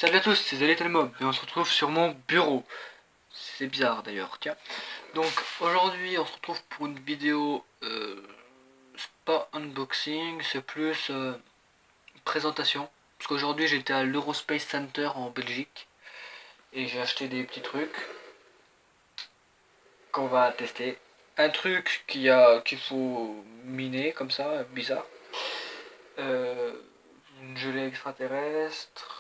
Salut à tous, c'est Zalittelmob et on se retrouve sur mon bureau. C'est bizarre d'ailleurs, tiens. Donc aujourd'hui on se retrouve pour une vidéo, c'est pas unboxing, c'est plus présentation. Parce qu'aujourd'hui j'étais à l'Eurospace Center en Belgique et j'ai acheté des petits trucs qu'on va tester. Un truc qu'il faut miner comme ça, bizarre. Une gelée extraterrestre,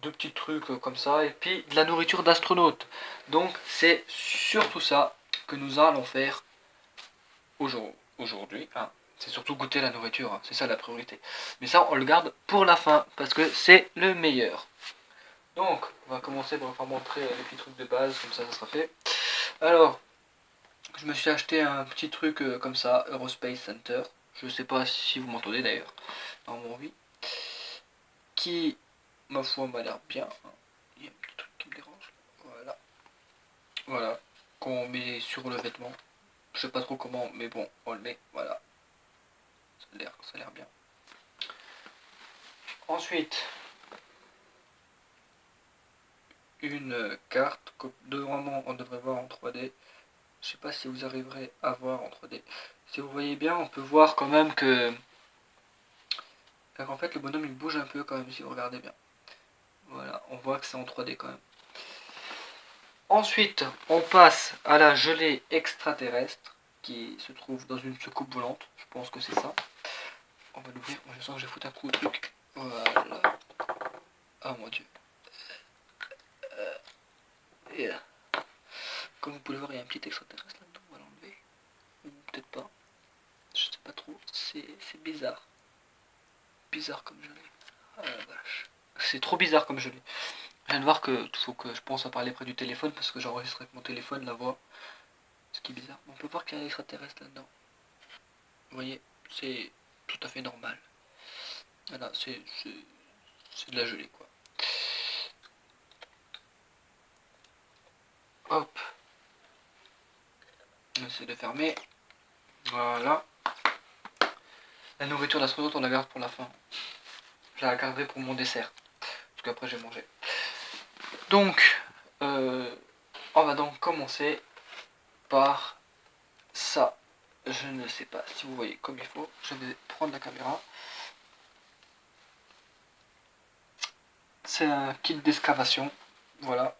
deux petits trucs comme ça, et puis de la nourriture d'astronaute. Donc c'est surtout ça que nous allons faire aujourd'hui. Hein. C'est surtout goûter la nourriture, hein. C'est ça la priorité. Mais ça on le garde pour la fin, parce que c'est le meilleur. Donc on va commencer par vous montrer les petits trucs de base, comme ça sera fait. Alors, je me suis acheté un petit truc comme ça, Eurospace Center. Je sais pas si vous m'entendez d'ailleurs, dans mon vie. Qui, ma foi, m'a l'air bien. Il y a un petit truc qui me dérange. Voilà. Voilà. Qu'on met sur le vêtement. Je sais pas trop comment, mais bon, on le met. Voilà. Ça a l'air bien. Ensuite, une carte que normalement on devrait voir en 3D. Je sais pas si vous arriverez à voir en 3D. Si vous voyez bien, on peut voir quand même que... En fait, le bonhomme il bouge un peu quand même si vous regardez bien. Voilà, on voit que c'est en 3D quand même. Ensuite, on passe à la gelée extraterrestre qui se trouve dans une soucoupe volante. Je pense que c'est ça. On va l'ouvrir. Je sens que je vais foutre un coup de truc. Voilà. Oh mon dieu. Yeah. Comme vous pouvez le voir, il y a un petit extraterrestre là-dedans. On va l'enlever. Ou peut-être pas. Je sais pas trop. C'est bizarre. Bizarre comme gelée. Ah la vache. C'est trop bizarre comme gelée. Je viens de voir que faut que je pense à parler près du téléphone parce que j'enregistre avec mon téléphone la voix. Ce qui est bizarre. On peut voir qu'il y a un extraterrestre là-dedans. Vous voyez, c'est tout à fait normal. Voilà, c'est de la gelée quoi. Hop. On essaie de fermer. Voilà. La nourriture d'astronaute on la garde pour la fin. Je la garderai pour mon dessert. Parce qu'après j'ai mangé. Donc, on va donc commencer par ça. Je ne sais pas si vous voyez comme il faut. Je vais prendre la caméra. C'est un kit d'excavation. Voilà.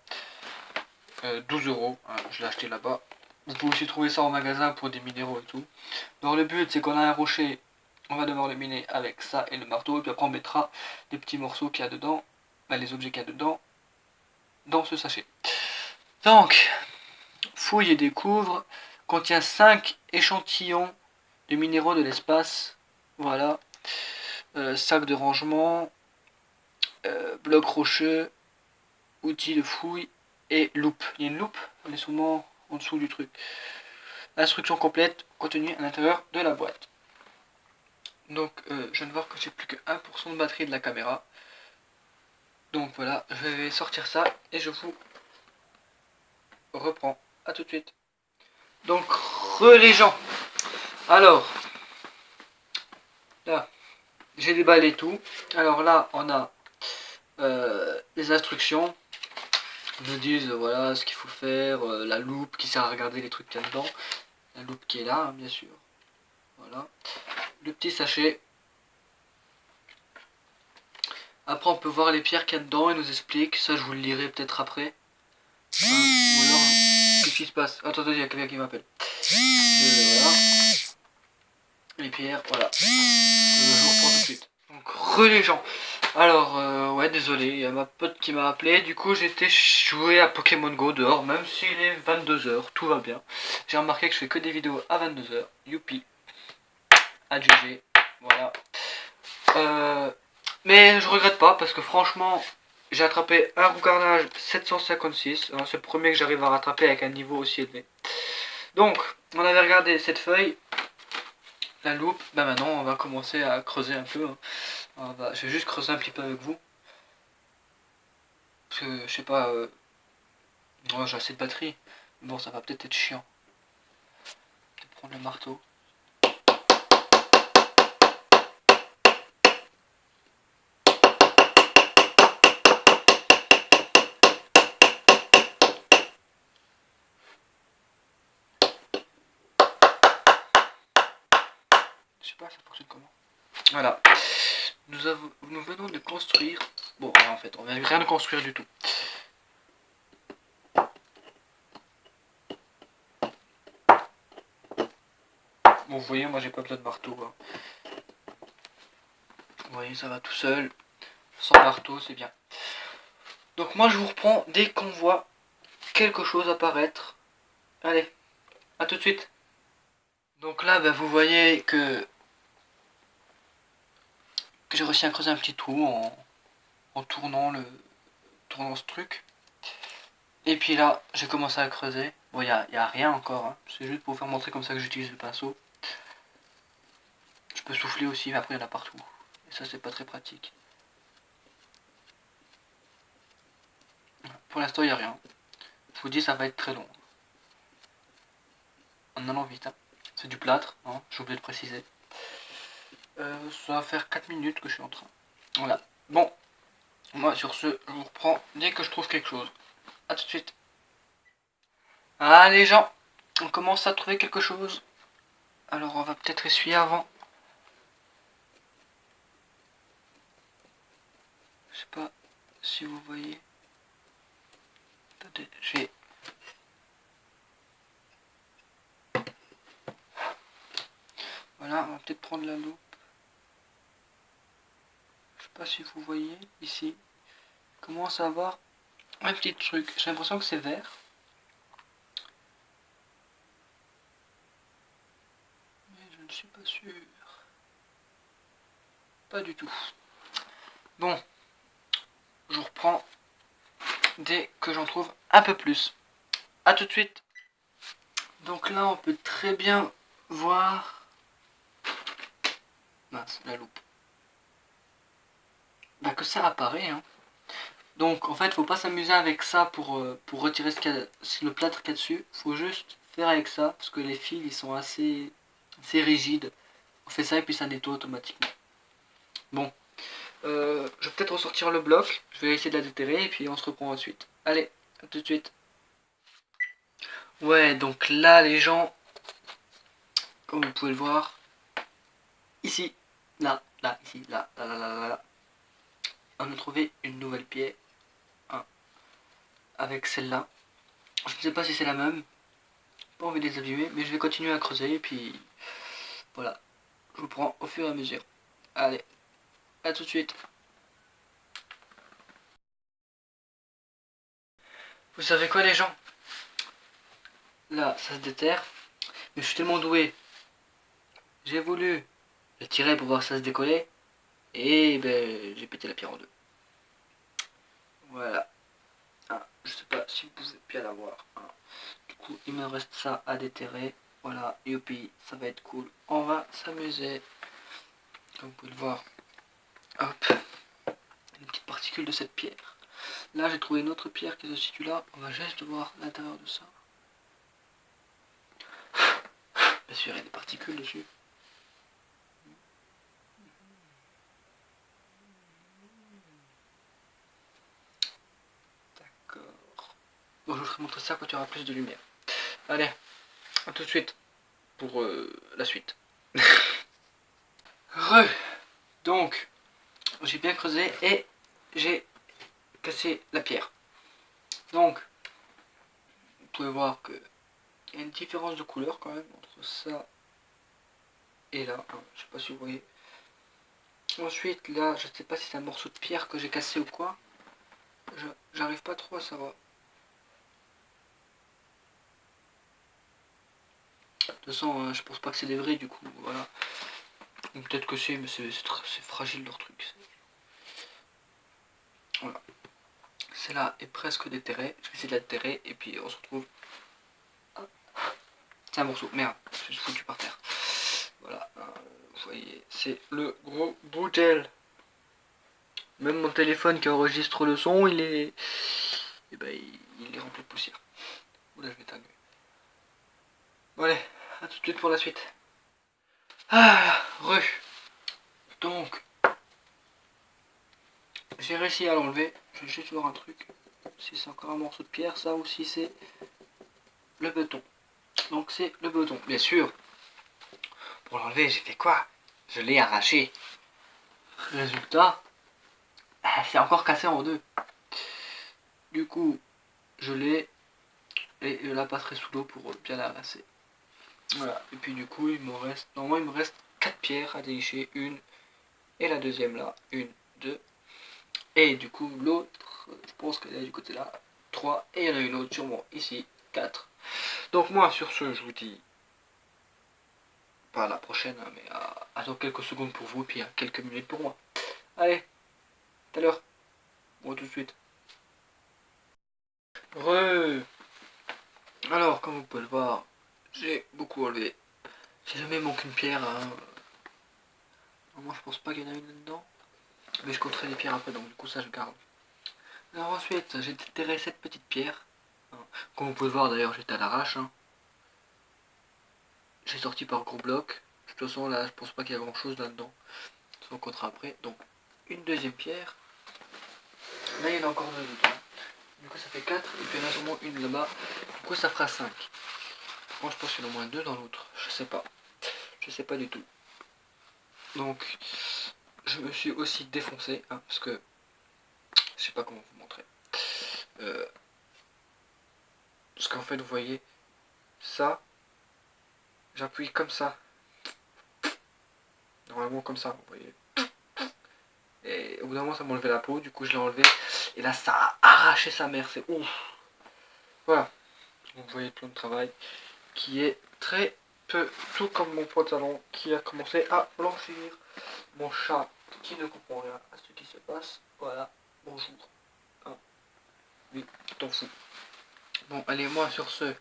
12 €. Hein, je l'ai acheté là-bas. Vous pouvez aussi trouver ça en magasin pour des minéraux et tout. Donc le but c'est qu'on a un rocher. On va devoir le miner avec ça et le marteau. Et puis après on mettra les petits morceaux qu'il y a dedans. Les objets qu'il y a dedans. Dans ce sachet. Donc, fouille et découvre. Contient 5 échantillons de minéraux de l'espace. Voilà. Sac de rangement. Bloc rocheux. Outils de fouille. Et loupe. Il y a une loupe. On est souvent en dessous du truc. Instruction complète contenue à l'intérieur de la boîte. Donc je viens de voir que j'ai plus que 1% de batterie de la caméra. Donc voilà, je vais sortir ça et je vous reprends. A tout de suite. Donc les gens. Alors là, j'ai déballé tout. Alors là, on a les instructions. Ils nous disent voilà ce qu'il faut faire, la loupe qui sert à regarder les trucs qu'il y a dedans. La loupe qui est là, hein, bien sûr. Voilà. Le petit sachet. Après on peut voir les pierres qu'il y a dedans, il nous explique. Ça je vous le lirai peut-être après. Hein, ou alors, qu'est-ce qui se passe? Attendez, il y a quelqu'un qui m'appelle. Voilà. Les pierres, voilà. Je vous reprends tout de suite. Donc les gens. Alors ouais désolé, il y a ma pote qui m'a appelé. Du coup j'étais jouer à Pokémon Go dehors, même s'il est 22 h, tout va bien. J'ai remarqué que je fais que des vidéos à 22 h. Youpi. AGG. Voilà. Mais je regrette pas parce que franchement j'ai attrapé un rougarnage 756. C'est le premier que j'arrive à rattraper avec un niveau aussi élevé. Donc on avait regardé cette feuille, la loupe. Maintenant on va commencer à creuser un peu. Je vais juste creuser un petit peu avec vous. Parce que je sais pas. Ouais, j'ai assez de batterie. Bon ça va peut-être être chiant. Je vais prendre le marteau. Je sais pas, ça fonctionne comment. Voilà. Nous venons de construire. Bon, en fait, on vient rien de construire du tout. Bon, vous voyez, moi j'ai pas besoin de marteau. Hein. Vous voyez, ça va tout seul. Sans marteau, c'est bien. Donc moi je vous reprends dès qu'on voit quelque chose apparaître. Allez, à tout de suite. Donc là, bah, vous voyez que j'ai réussi à creuser un petit trou en tournant ce truc. Et puis là, j'ai commencé à creuser. Bon, y a rien encore. Hein. C'est juste pour vous faire montrer comme ça que j'utilise le pinceau. Je peux souffler aussi, mais après il y en a partout. Et ça, c'est pas très pratique. Pour l'instant, il n'y a rien. Je vous dis, ça va être très long. En allant vite. Hein. C'est du plâtre, hein, j'ai oublié de préciser. Ça va faire 4 minutes que je suis en train. Voilà. Bon, moi sur ce, je vous reprends dès que je trouve quelque chose. A tout de suite. Ah les gens, on commence à trouver quelque chose. Alors on va peut-être essuyer avant. Je sais pas si vous voyez. Attendez, j'ai... Voilà, on va peut-être prendre la loupe. Je sais pas si vous voyez ici. Commence à avoir un petit truc. J'ai l'impression que c'est vert. Mais je ne suis pas sûr. Pas du tout. Bon, je reprends dès que j'en trouve un peu plus. A tout de suite. Donc là, on peut très bien voir... Mince, la loupe. Bah, que ça apparaît. Hein. Donc en fait, faut pas s'amuser avec ça pour retirer le plâtre qu'il y a dessus. Faut juste faire avec ça, parce que les fils, ils sont assez rigides. On fait ça et puis ça nettoie automatiquement. Bon. Je vais peut-être ressortir le bloc. Je vais essayer de la déterrer et puis on se reprend ensuite. Allez, à tout de suite. Ouais, donc là, les gens, comme vous pouvez le voir, ici, là, ici, là, on a trouvé une nouvelle pierre hein, avec celle-là. Je ne sais pas si c'est la même, pas envie de les abîmer, mais je vais continuer à creuser et puis voilà, je vous prends au fur et à mesure. Allez, à tout de suite. Vous savez quoi les gens? Là, ça se déterre, mais je suis tellement doué. J'ai voulu le tirer pour voir si ça se décollait, et ben j'ai pété la pierre en deux. Voilà. Ah, je sais pas si vous pouvez bien la voir. Hein. Du coup, il me reste ça à déterrer. Voilà, youpi, ça va être cool. On va s'amuser. Comme vous pouvez le voir. Hop. Une petite particule de cette pierre. Là, j'ai trouvé une autre pierre qui se situe là. On va juste voir l'intérieur de ça. Bien sûr, il y a des particules dessus. D'accord. Bon, je vous ferai montrer ça quand il y aura plus de lumière. Allez, à tout de suite pour la suite. Donc, j'ai bien creusé et j'ai cassé la pierre. Donc, vous pouvez voir que il y a une différence de couleur quand même entre ça et là. Je sais pas si vous voyez. Ensuite, là, je sais pas si c'est un morceau de pierre que j'ai cassé ou quoi. J'arrive pas trop à savoir. De toute façon, je pense pas que c'est des vrais du coup. Voilà. Peut-être que c'est, mais c'est fragile leur truc. Voilà. Celle-là est presque déterrée. Je vais essayer de la déterrer et puis on se retrouve. C'est un morceau. Merde, je suis foutu par terre. Voilà. Vous voyez, c'est le gros boutel. Même mon téléphone qui enregistre le son, il est. Eh ben, il est rempli de poussière. Oula, je vais t'engueuler. Bon, allez, à tout de suite pour la suite. Ah, Donc, j'ai réussi à l'enlever. Je vais juste voir un truc. Si c'est encore un morceau de pierre, ça, ou si c'est le béton. Donc, c'est le béton. Bien sûr, pour l'enlever, j'ai fait quoi? Je l'ai arraché. Résultat, c'est encore cassé en deux. Du coup, je l'ai et je la passerai sous l'eau pour bien la rincer. Voilà. Et puis du coup, il me reste, normalement, il me reste 4 pierres à dénicher. Une et la deuxième là. Une, deux. Et du coup, l'autre, je pense qu'elle est du côté là. 3. Et il y en a une autre sûrement ici. 4. Donc moi, sur ce, je vous dis pas à la prochaine, hein, mais dans quelques secondes pour vous, et puis à quelques minutes pour moi. Allez, tout à l'heure. Bon, tout de suite. Alors, comme vous pouvez le voir, j'ai beaucoup enlevé. J'ai jamais manqué une pierre. Hein. Moi, je pense pas qu'il y en a une là-dedans. Mais je compterai les pierres après, donc du coup, ça, je garde. Alors ensuite, j'ai déterré cette petite pierre. Hein. Comme vous pouvez le voir, d'ailleurs, j'étais à l'arrache. Hein. J'ai sorti par gros bloc. De toute façon, là, je pense pas qu'il y a grand-chose là-dedans. On comptera après. Donc, une deuxième pierre. Là, il y en a encore deux dedans. Du coup, ça fait 4. Et puis, il y en a sûrement une là-bas. Du coup, ça fera 5. Moi, je pense qu'il y en a au moins 2 dans l'autre. Je sais pas. Je sais pas du tout. Donc, je me suis aussi défoncé. Hein, parce que je sais pas comment vous montrer. Parce qu'en fait, vous voyez, ça, j'appuie comme ça. Normalement, comme ça, vous voyez. Et au bout d'un moment, ça m'a enlevé la peau. Du coup, je l'ai enlevé. Et là, ça a arraché sa mère. C'est ouf. Voilà. Donc, vous voyez le plan de travail qui est très peu, tout comme mon pantalon qui a commencé à blanchir. Mon chat qui ne comprend rien à ce qui se passe. Voilà. Bonjour. Hein. Oui, t'en fous. Bon, allez, moi, sur ce...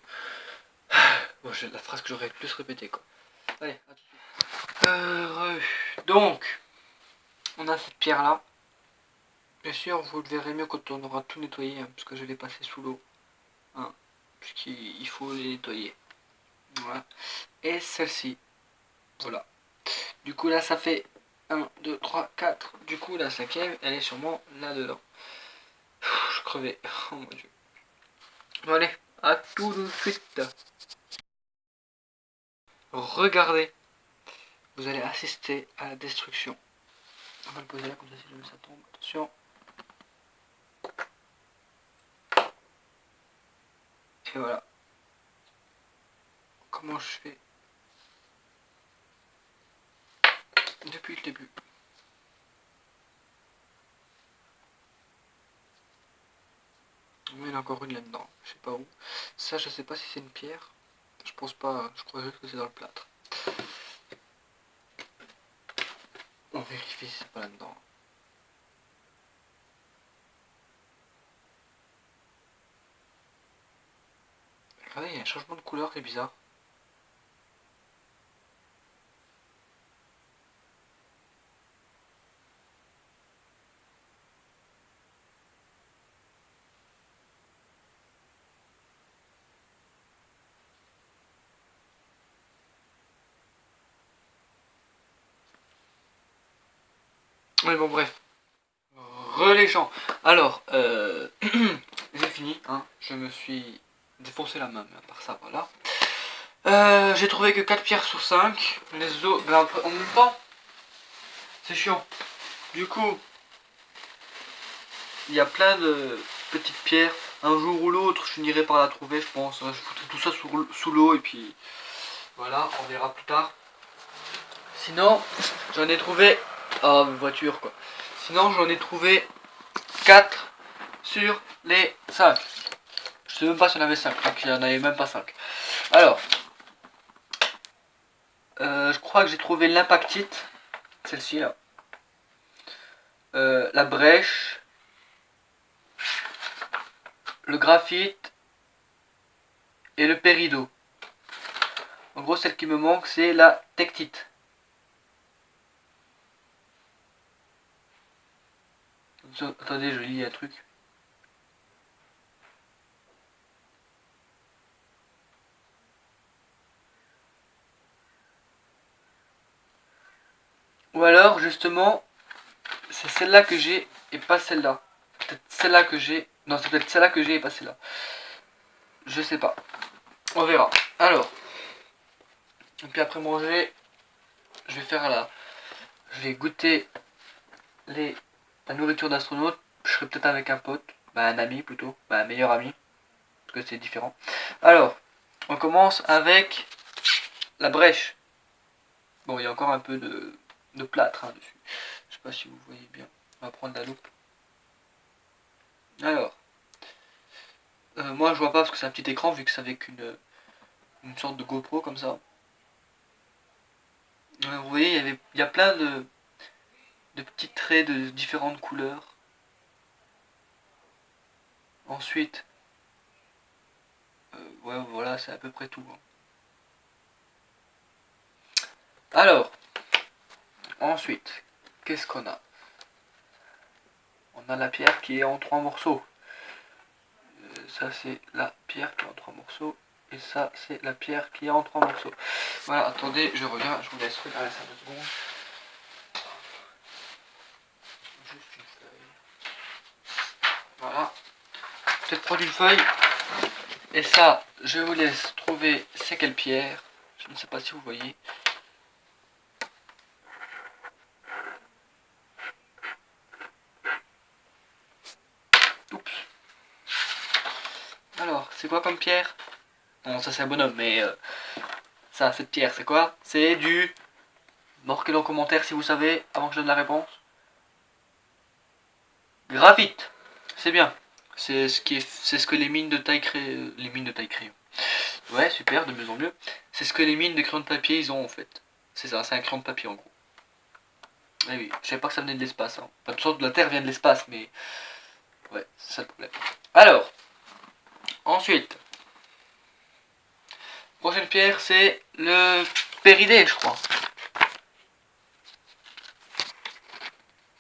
Bon, j'ai la phrase que j'aurais le plus répétée, quoi. Allez, à tout de suite. Donc, on a cette pierre-là. Bien sûr, vous le verrez mieux quand on aura tout nettoyé, hein, parce que je l'ai passé sous l'eau. Hein, puisqu'il faut les nettoyer. Voilà. Et celle-ci. Voilà. Du coup, là, ça fait 1, 2, 3, 4. Du coup, la cinquième, elle est sûrement là-dedans. Je crevais. Oh mon dieu. Bon, allez, à tout de suite. Regardez. Vous allez assister à la destruction. On va le poser là, comme ça, si jamais ça tombe. Attention. Et voilà. Comment je fais depuis le début. Il y en a encore une là-dedans. Je sais pas où. Ça, je sais pas si c'est une pierre. Je pense pas. Je crois juste que c'est dans le plâtre. On vérifie si c'est pas là-dedans. Regardez, il y a un changement de couleur, c'est bizarre. Mais bon, bref. Les gens. Alors, j'ai fini. Hein. Je me suis défoncé la main, mais à part ça, voilà. J'ai trouvé que 4 pierres sur 5. Les autres, ben, en même temps, c'est chiant. Du coup, il y a plein de petites pierres. Un jour ou l'autre, je finirai par la trouver, je pense. Je foutrai tout ça sous l'eau et puis voilà, on verra plus tard. Sinon, j'en ai trouvé... Oh, mes voitures, quoi. Sinon, j'en ai trouvé 4 sur les 5. Je sais même pas si y en avait 5, donc il n'y en avait même pas 5. Alors, je crois que j'ai trouvé l'impactite, celle-ci là. La brèche, le graphite et le péridot. En gros, celle qui me manque, c'est la tectite. Attendez, je lis un truc. Ou alors, justement, c'est celle-là que j'ai et pas celle-là. Peut-être celle-là que j'ai. Non, c'est peut-être celle-là que j'ai et pas celle-là. Je sais pas. On verra. Alors. Et puis après manger, je vais faire je vais goûter la nourriture d'astronaute. Je serai peut-être avec un pote, un ami plutôt, un meilleur ami, parce que c'est différent. Alors, on commence avec la brèche. Bon, il y a encore un peu de plâtre dessus. Je sais pas si vous voyez bien. On va prendre la loupe. Alors, moi je vois pas parce que c'est un petit écran vu que c'est avec une sorte de GoPro comme ça. Vous voyez, il y a plein de petits traits de différentes couleurs. Ensuite, ouais, voilà, c'est à peu près tout. Alors, ensuite, qu'est-ce qu'on a? On a la pierre qui est en 3 morceaux. Ça, c'est la pierre qui est en 3 morceaux. Et ça, c'est la pierre qui est en 3 morceaux. Voilà, attendez, je reviens, je vous laisse regarder ça 2 secondes. Juste une feuille. Voilà. Peut-être prendre une feuille. Et ça, je vous laisse trouver c'est quelle pierre. Je ne sais pas si vous voyez. Oups. Alors, c'est quoi comme pierre? Non, ça c'est un bonhomme, mais ça, cette pierre, c'est quoi? C'est du... Marquez-le en commentaire si vous savez, avant que je donne la réponse. Graphite. C'est bien. C'est ce que les mines de taille crayon. Les mines de taille crayon. Ouais, super, de mieux en mieux. C'est ce que les mines de crayon de papier ils ont en fait. C'est ça, c'est un crayon de papier en gros. Eh oui, je savais pas que ça venait de l'espace. Enfin, de toute sorte, la Terre vient de l'espace, mais ouais, c'est ça le problème. Alors, ensuite, prochaine pierre, c'est le péridé, je crois.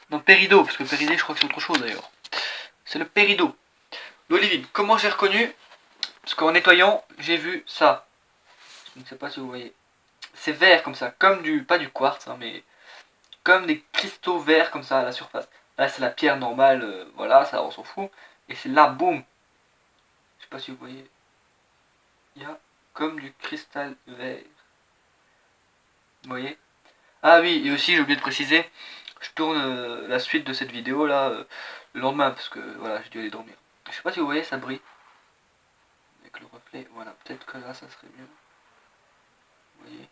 Non, péridot, parce que péridé, je crois que c'est autre chose d'ailleurs. C'est le péridot. L'olivine. Comment j'ai reconnu? Parce qu'en nettoyant, j'ai vu ça. Je ne sais pas si vous voyez. C'est vert comme ça, comme pas du quartz, mais comme des cristaux verts comme ça à la surface. Là, c'est la pierre normale, voilà, ça on s'en fout. Et c'est là, boum. Je sais pas si vous voyez. Il y a comme du cristal vert. Vous voyez? Ah oui, et aussi j'ai oublié de préciser, je tourne la suite de cette vidéo là le lendemain parce que voilà, j'ai dû aller dormir. Je sais pas si vous voyez, ça brille. Avec le reflet, voilà, peut-être que là ça serait mieux. Vous voyez?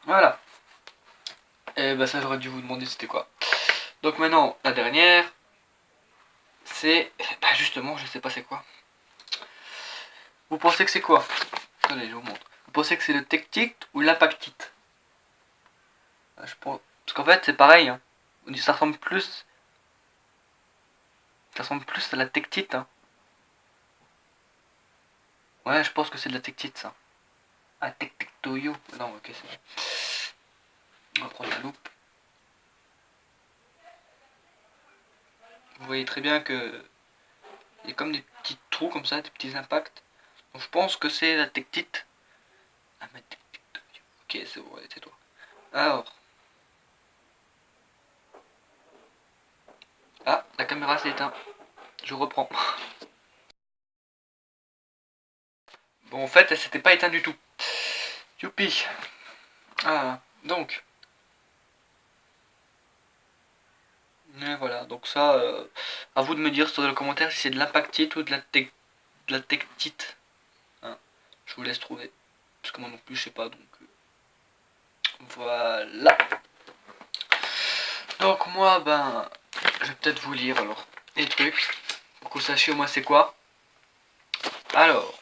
Voilà. Et bah ça j'aurais dû vous demander c'était quoi. Donc maintenant, la dernière, c'est... Bah justement, je sais pas c'est quoi. Vous pensez que c'est quoi? Attendez, je vous montre. Vous pensez que c'est le tectite ou l'impactite? Je pense... Parce qu'en fait c'est pareil, hein. Ça ressemble plus... Ça ressemble plus à la tectite, hein. Ouais, je pense que c'est de la tectite, ça. Ah, tectoyo. Non, ok, c'est bon. On va prendre la loupe. Vous voyez très bien que il y a comme des petits trous comme ça, des petits impacts. Donc je pense que c'est la tectite. Ah, mais tectoyo. Ok, c'est bon, c'est toi. Alors. Ah, la caméra s'est éteinte. Je reprends. Bon, en fait, elle s'était pas éteinte du tout. Youpi. Ah, donc. Et voilà, donc ça, à vous de me dire dans le commentaire si c'est de l'impactite ou de la tectite. Hein, je vous laisse trouver. Parce que moi non plus, je sais pas, donc... voilà. Donc moi, je vais peut-être vous lire alors les trucs. Pour que vous sachiez au moins c'est quoi. Alors.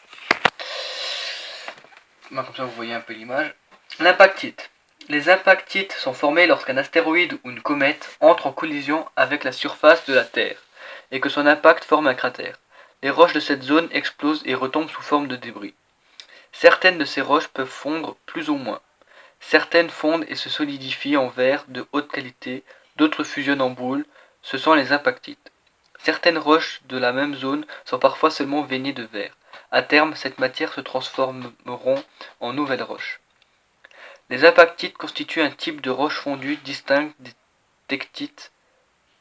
Comme ça vous voyez un peu l'image. L'impactite. Les impactites sont formés lorsqu'un astéroïde ou une comète entre en collision avec la surface de la Terre et que son impact forme un cratère. Les roches de cette zone explosent et retombent sous forme de débris. Certaines de ces roches peuvent fondre plus ou moins. Certaines fondent et se solidifient en verre de haute qualité, d'autres fusionnent en boule, ce sont les impactites. Certaines roches de la même zone sont parfois seulement baignées de verre. À terme, cette matière se transformeront en nouvelles roches. Les impactites constituent un type de roche fondue distinct des tectites.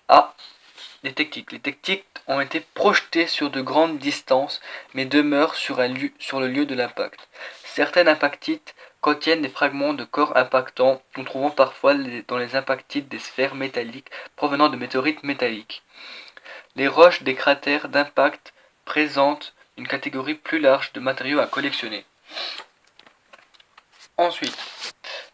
Ah, les tectites. Les tectites ont été projetés sur de grandes distances, mais demeurent sur le lieu de l'impact. Certaines impactites contiennent des fragments de corps impactants, on trouvant parfois dans les impactites des sphères métalliques provenant de météorites métalliques. Les roches des cratères d'impact présentent une catégorie plus large de matériaux à collectionner. Ensuite,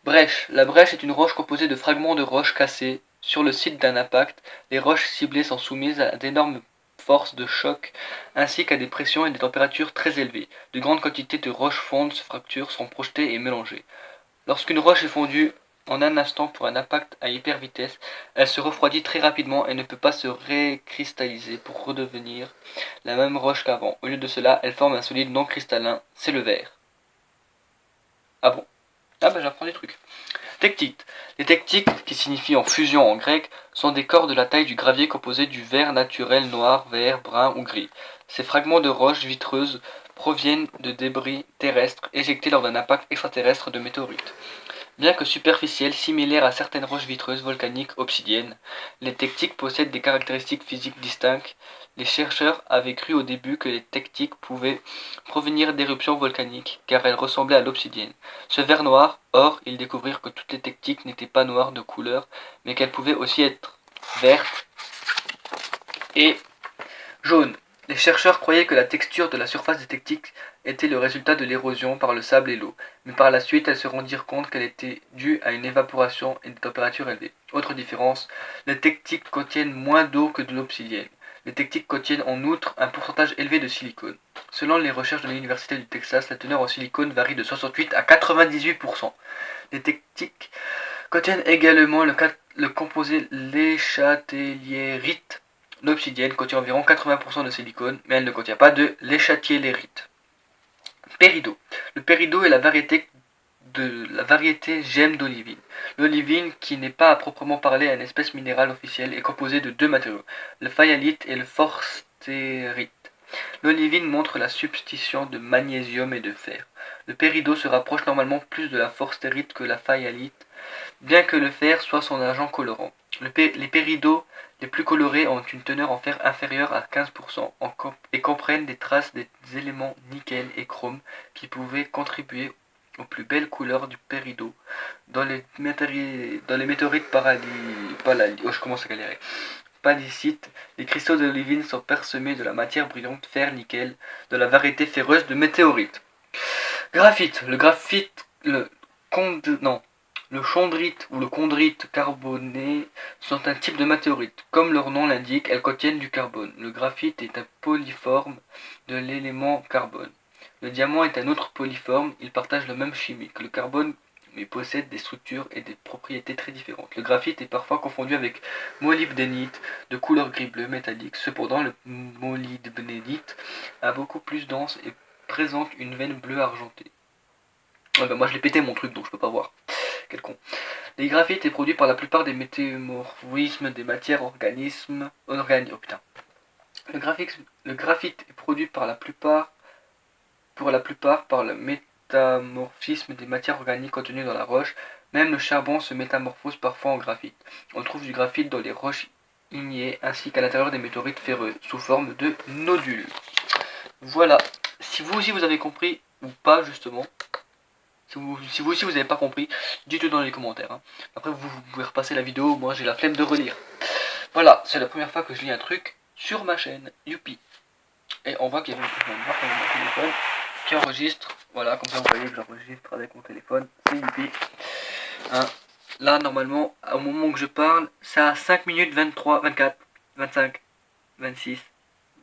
brèche. La brèche est une roche composée de fragments de roches cassés. Sur le site d'un impact, les roches ciblées sont soumises à d'énormes forces de choc ainsi qu'à des pressions et des températures très élevées. De grandes quantités de roches fondes se fracturent, sont projetées et mélangées. Lorsqu'une roche est fondue en un instant pour un impact à hyper vitesse, elle se refroidit très rapidement et ne peut pas se récristalliser pour redevenir la même roche qu'avant. Au lieu de cela, elle forme un solide non cristallin, c'est le verre. Ah bon? Ah bah j'apprends des trucs. Tectites. Les tectites, qui signifient en fusion en grec, sont des corps de la taille du gravier composés du verre naturel noir, vert, brun ou gris. Ces fragments de roches vitreuses proviennent de débris terrestres éjectés lors d'un impact extraterrestre de météorites. Bien que superficielles, similaires à certaines roches vitreuses volcaniques obsidiennes, les tectiques possèdent des caractéristiques physiques distinctes. Les chercheurs avaient cru au début que les tectiques pouvaient provenir d'éruptions volcaniques, car elles ressemblaient à l'obsidienne. Ce verre noir, or, ils découvrirent que toutes les tectiques n'étaient pas noires de couleur, mais qu'elles pouvaient aussi être vertes et jaunes. Les chercheurs croyaient que la texture de la surface des tectiques était le résultat de l'érosion par le sable et l'eau, mais par la suite elles se rendirent compte qu'elle était due à une évaporation et des températures élevées. Autre différence, les tectiques contiennent moins d'eau que de l'obsidienne. Les tectiques contiennent en outre un pourcentage élevé de silicone. Selon les recherches de l'Université du Texas, la teneur en silicone varie de 68 à 98%. Les tectiques contiennent également le composé l'échatelierite. L'obsidienne contient environ 80% de silicone, mais elle ne contient pas de l'échatelierite. Péridot. Le péridot est la variété gemme d'olivine. L'olivine, qui n'est pas à proprement parler une espèce minérale officielle, est composée de deux matériaux, le fayalite et le forstérite. L'olivine montre la substitution de magnésium et de fer. Le péridot se rapproche normalement plus de la forstérite que la fayalite, bien que le fer soit son agent colorant. Les péridots les plus colorés ont une teneur en fer inférieure à 15% et comprennent des traces des éléments nickel et chrome qui pouvaient contribuer aux plus belles couleurs du péridot. Dans les météorites palicites, les cristaux d'olivine sont parsemés de la matière brillante fer-nickel de la variété ferreuse de météorites. Graphite. Le chondrite ou le chondrite carboné sont un type de météorite. Comme leur nom l'indique, elles contiennent du carbone. Le graphite est un polyforme de l'élément carbone. Le diamant est un autre polyforme, ils partagent le même chimie que le carbone, mais possèdent des structures et des propriétés très différentes. Le graphite est parfois confondu avec molybdénite, de couleur gris-bleu métallique. Cependant, le molybdénite est beaucoup plus dense et présente une veine bleue argentée. Ouais, bah moi je l'ai pété mon truc, donc je peux pas voir. Quel con. Les graphites est produit par la plupart des métamorphismes des matières organismes. Oh putain. Le graphite est produit par la plupart par le métamorphisme des matières organiques contenues dans la roche. Même le charbon se métamorphose parfois en graphite. On trouve du graphite dans les roches ignées ainsi qu'à l'intérieur des météorites ferreuses sous forme de nodules. Voilà. Si vous aussi vous avez compris ou pas justement. Si vous aussi vous n'avez pas compris, dites-le dans les commentaires. Hein. Après vous pouvez repasser la vidéo, moi j'ai la flemme de relire. Voilà, c'est la première fois que je lis un truc sur ma chaîne, youpi. Et on voit qu'il y a mon téléphone qui enregistre. Voilà, comme ça vous voyez que j'enregistre avec mon téléphone, c'est youpi. Hein. Là normalement, au moment où je parle, ça a 5 minutes 23, 24, 25, 26,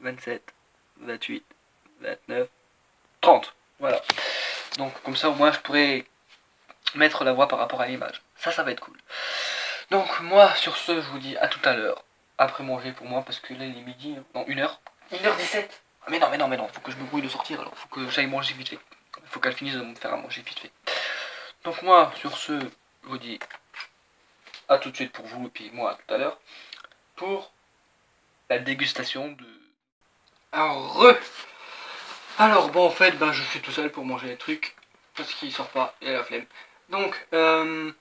27, 28, 29, 30. Voilà. Donc comme ça au moins je pourrais mettre la voix par rapport à l'image. Ça va être cool. Donc moi sur ce je vous dis à tout à l'heure. Après manger pour moi parce que là il est midi. Non 1h. 1h17. Mais non, faut que je me brouille de sortir alors. Faut que j'aille manger vite fait. Faut qu'elle finisse de me faire à manger vite fait. Donc moi sur ce je vous dis à tout de suite pour vous et puis moi à tout à l'heure. Pour la dégustation de... Alors bon en fait je suis tout seul pour manger les trucs. Parce qu'il sort pas, il a la flemme. Donc on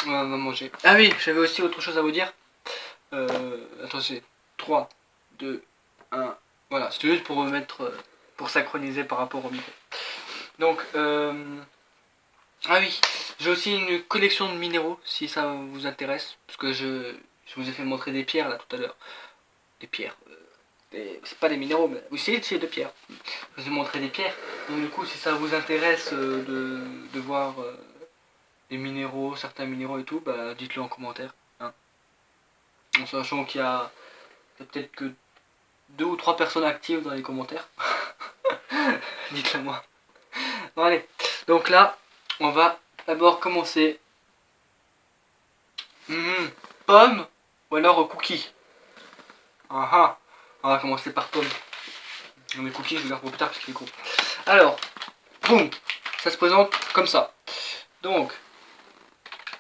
va manger. Ah oui, j'avais aussi autre chose à vous dire. Attends, c'est 3, 2, 1. Voilà, c'était juste pour remettre, pour synchroniser par rapport au micro. Donc, Ah oui, j'ai aussi une collection de minéraux, si ça vous intéresse. Parce que je vous ai fait montrer des pierres là tout à l'heure. Des pierres. C'est pas des minéraux, mais oui, c'est des pierres. Je vous ai montré des pierres. Donc du coup, si ça vous intéresse de voir les minéraux, certains minéraux et tout, bah dites-le en commentaire. Hein. En sachant qu'il y a peut-être que 2 ou 3 personnes actives dans les commentaires. Dites-le moi. Bon allez, donc là, on va d'abord commencer. Pomme ou alors cookie. Ah ah, on va commencer par pomme. Les cookies, je les garde pour plus tard parce qu'il est gros. Alors, boum, ça se présente comme ça. Donc,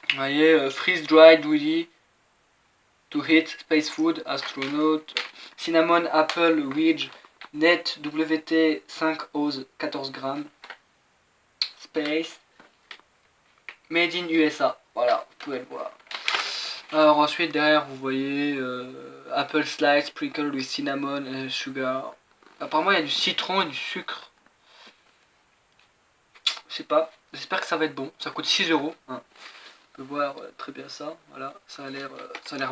vous voyez, freeze dried woody to hit space food astronaut cinnamon apple wedge net WT 5 oz 14 grammes space made in USA. Voilà, vous pouvez le voir. Alors ensuite derrière vous voyez apple slice sprinkled with cinnamon and sugar. Apparemment il y a du citron et du sucre. Je sais pas, j'espère que ça va être bon. Ça coûte 6 euros. Hein. On peut voir très bien ça. Voilà, ça a l'air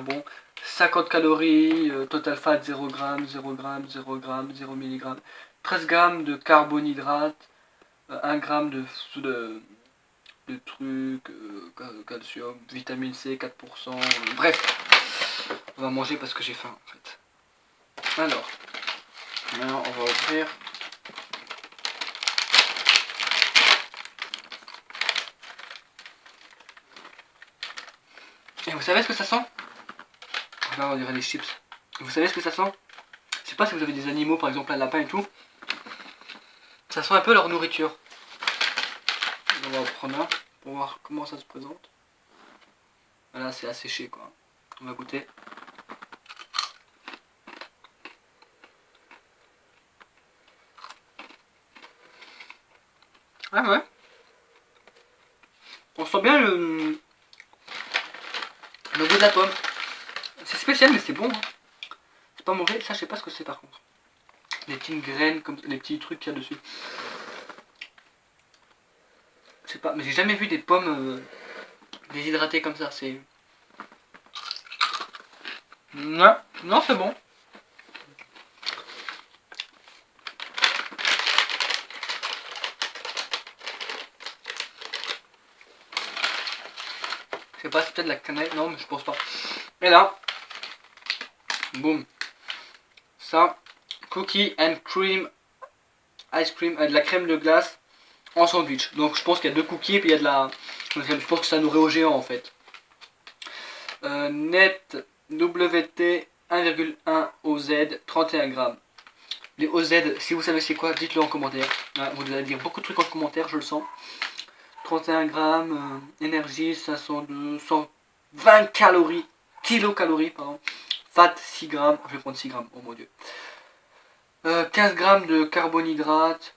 bon. 50 calories, total fat 0 g, 0 g, 0 g, 0 mg. 13 g de carbonhydrate, 1 g de trucs, calcium, vitamine C 4%. Bref, on va manger parce que j'ai faim en fait. Alors, maintenant on va ouvrir. Et vous savez ce que ça sent? Là on dirait des chips. Vous savez ce que ça sent? Je sais pas si vous avez des animaux, par exemple un lapin et tout. Ça sent un peu leur nourriture. On va en prendre un pour voir comment ça se présente. Voilà, c'est asséché quoi. On va goûter. Ah ouais. On sent bien le goût de la pomme. C'est spécial mais c'est bon. Hein. C'est pas mauvais. Ça je sais pas ce que c'est par contre. Les petites graines, comme les petits trucs qu'il y a dessus. Je sais pas, mais j'ai jamais vu des pommes déshydratées comme ça. C'est. Non, non c'est bon. Je sais pas, c'est peut-être de la cannelle. Non, mais je pense pas. Et là, boum. Ça, cookie and cream ice cream, de la crème de glace en sandwich. Donc je pense qu'il y a 2 cookies et puis il y a de la. Je pense que ça nourrit au géant en fait. Net WT 1,1 OZ 31 grammes. Les OZ, si vous savez c'est quoi, dites-le en commentaire. Vous allez dire beaucoup de trucs en commentaire, je le sens. 31 grammes, énergie 502, 120 calories, kilocalories, pardon. Fat 6 grammes, je vais prendre 6 grammes, oh mon dieu. 15 grammes de carbonhydrates,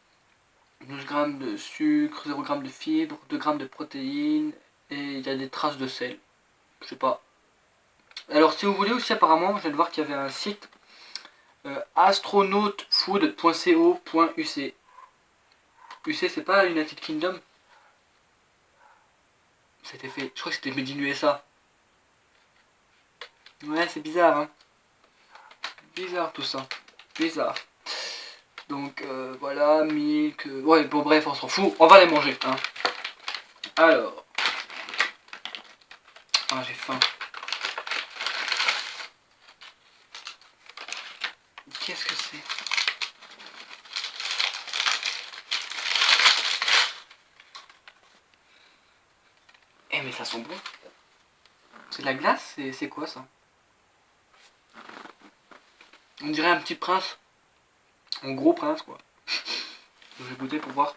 12 grammes de sucre, 0 g de fibres, 2 grammes de protéines, et il y a des traces de sel. Je sais pas. Alors si vous voulez aussi apparemment, je viens de voir qu'il y avait un site astronautfood.co.uk. UC c'est pas United Kingdom? C'était fait, je crois que c'était Made in USA. Ouais c'est bizarre hein. Bizarre tout ça. Bizarre. Donc voilà, milk. Ouais bon bref on s'en fout, on va les manger hein. Alors. Ah j'ai faim. Qu'est-ce que c'est? Eh mais ça sent bon. C'est de la glace? C'est quoi ça? On dirait un petit prince. Un gros prince quoi. Je vais goûter pour voir.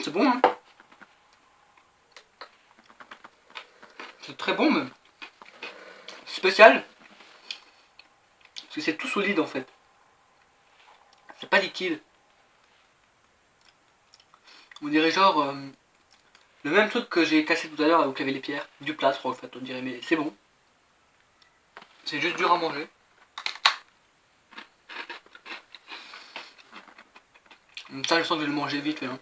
C'est bon hein. C'est très bon même. Spécial. Parce que c'est tout solide en fait. C'est pas liquide. On dirait genre le même truc que j'ai cassé tout à l'heure où il y avait les pierres. Du plâtre en fait on dirait mais c'est bon. C'est juste dur à manger. Ça, je sens que je vais le manger vite fait. Hein.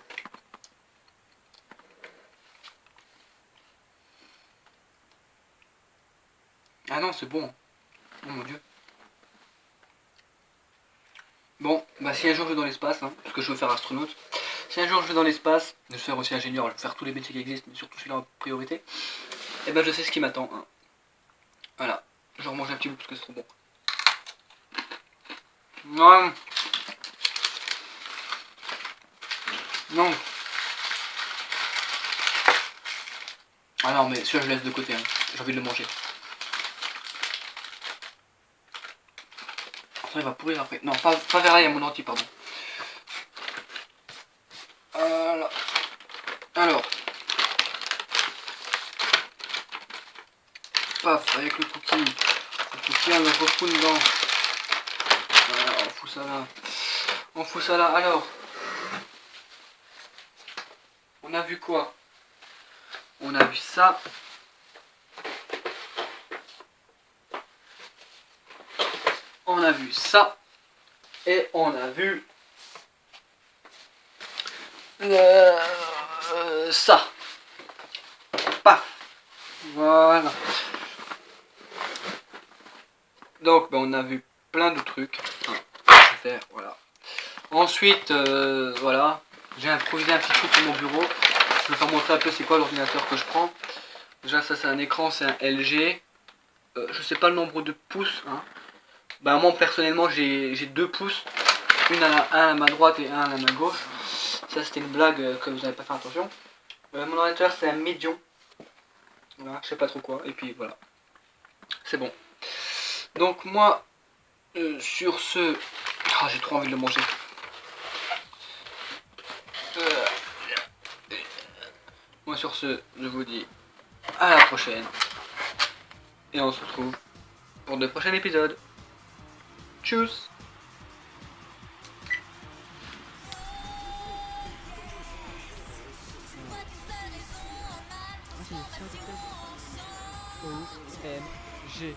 Ah non, c'est bon. Oh mon dieu. Bon, bah si un jour je vais dans l'espace, hein, parce que je veux faire astronaute, si un jour je vais dans l'espace, je vais faire aussi ingénieur, je vais faire tous les métiers qui existent, mais surtout celui-là en priorité, et ben je sais ce qui m'attend. Hein. Voilà, je remange un petit bout parce que c'est trop bon. Non. Non. Ah non, mais celui-là je laisse de côté, hein. J'ai envie de le manger. Attends, il va pourrir après. Non, pas vers là, il y a mon dentier, pardon. Voilà. Alors. Paf, avec le cookie. Le cookie, on le refoule dedans. Voilà, on fout ça là. On fout ça là. Alors. On a vu quoi? On a vu ça. On a vu ça. Et on a vu ça. Paf. Voilà. Donc ben, on a vu plein de trucs. Faire, voilà. Ensuite, voilà. J'ai improvisé un petit truc pour mon bureau. Je vais vous montrer un peu c'est quoi l'ordinateur que je prends. Déjà ça c'est un écran, c'est un LG. Je sais pas le nombre de pouces. Hein. Bah moi personnellement j'ai 2 pouces. Un à ma droite et un à ma gauche. Ça c'était une blague que vous n'avez pas fait attention. Mon ordinateur c'est un médium. Voilà, je sais pas trop quoi. Et puis voilà. C'est bon. Donc moi sur ce... Oh, j'ai trop envie de le manger. Moi sur ce, je vous dis à la prochaine. Et on se retrouve pour de prochains épisodes. Tchuss. OMG.